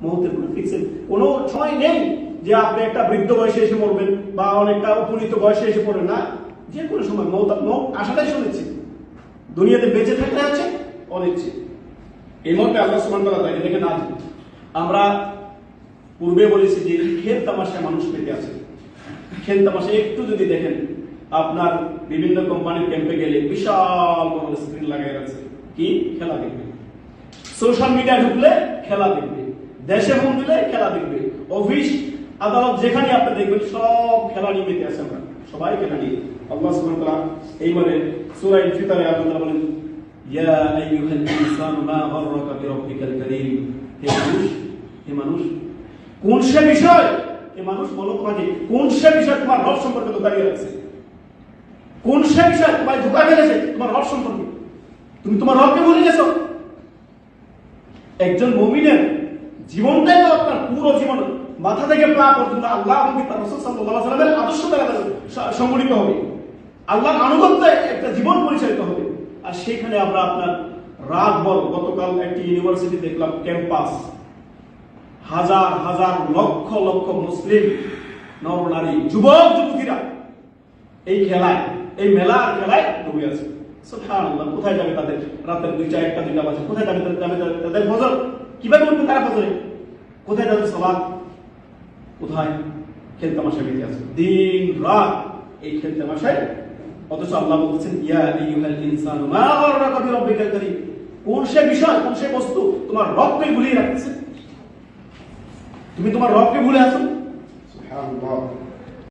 মুহূর্তের কোনো ফিক্সড কোনো সময় নেই যে আপনি একটা বৃদ্ধ বয়সে এসে মরবেন বা অনেকটা উপনীত বয়সে এসে পড়বেন না, যে কোনো সময় মৌত আসাটাই শুনেছি। দুনিয়াতে বেঁচে থাকতে আছে অনিচ্ছে। এই মুহূর্তে আল্লাহ সুবহানাহু ওয়া তাআলা দেখে না, আমরা পূর্বে বলেছি যে খেল তামাশায় মানুষ পেতে আছে। খেল তামাশা একটু যদি দেখেন, আপনার বিভিন্ন কোম্পানির ক্যাম্পে গেলে বিশাল বড় স্ক্রিন লাগাই আছে, কি খেলা দেখবে। সোশ্যাল মিডিয়া ঢুকলে খেলা দেখবে, দেশে ফোন দিলে খেলা দেখবে, অফিস আদালত যেখানে আপনি দেখবেন সব খেলা নিয়ে মেতে আছে। আমরা সবাই খেলা নিয়ে। আল্লাহ সুবহানাহু ওয়া তাআলা এইবারে সূরা ইনফিতারে আল্লাহ বলেন, ইয়া আইয়ুহাল ইনসানু মা গাররাকা বিরাব্বিকাল কারীম। হে মানুষ, কোন সে বিষয়, হে মানুষ বলো তোমাকে কোন সে বিষয় তোমার রব সম্পর্কে দাঁড়িয়ে রাখছে, কোন সে বিষয় তোমায় ধোঁকা ফেলেছে তোমার রব সম্পর্কে, তুমি তোমার রবকে ভুলে গেছো। একজন মুমিনের জীবনটাই তো আপনার পুরো জীবন মাথা থেকে পা পর্যন্ত আল্লাহ এবং তার রাসূল সাল্লাল্লাহু আলাইহি ওয়াসাল্লামের আদর্শ দ্বারা সংগঠিত হবে, আল্লাহর আনুগত্যে একটা জীবন পরিচালিত হবে। আর সেখানে আমরা আপনার রাত ভর, গতকাল একটি ইউনিভার্সিটি দেখলাম ক্যাম্পাস, হাজার হাজার লক্ষ লক্ষ মুসলিম নরনারী যুবক যুবতীরা এই খেলায়, এই মেলার খেলায় ডুবে আছে। সুবহানাল্লাহ, কোথায় যাবে তাদের রাতের 2টা 1টা 2টা বাজে, কোথায় যাবে তাদের ফজর, কিভাবে উঠবে তারা ফজরে, কোথায় যাবে সালাত, কোথায় খেল তামাশা বেঁচে আছে দিন রাত এই খেল তামাশায়। অথচ আল্লাহ বলছেন, ইয়া আইয়ুহাল ইনসানু মা গাররাকা বিরাব্বিকাল কারীম। কোন সে বিষয়, কোন সে বস্তু তোমার রবকে ভুলিয়ে রাখতেছে, তুমি তোমার রবকে ভুলে আছো। সুবহানাল্লাহ।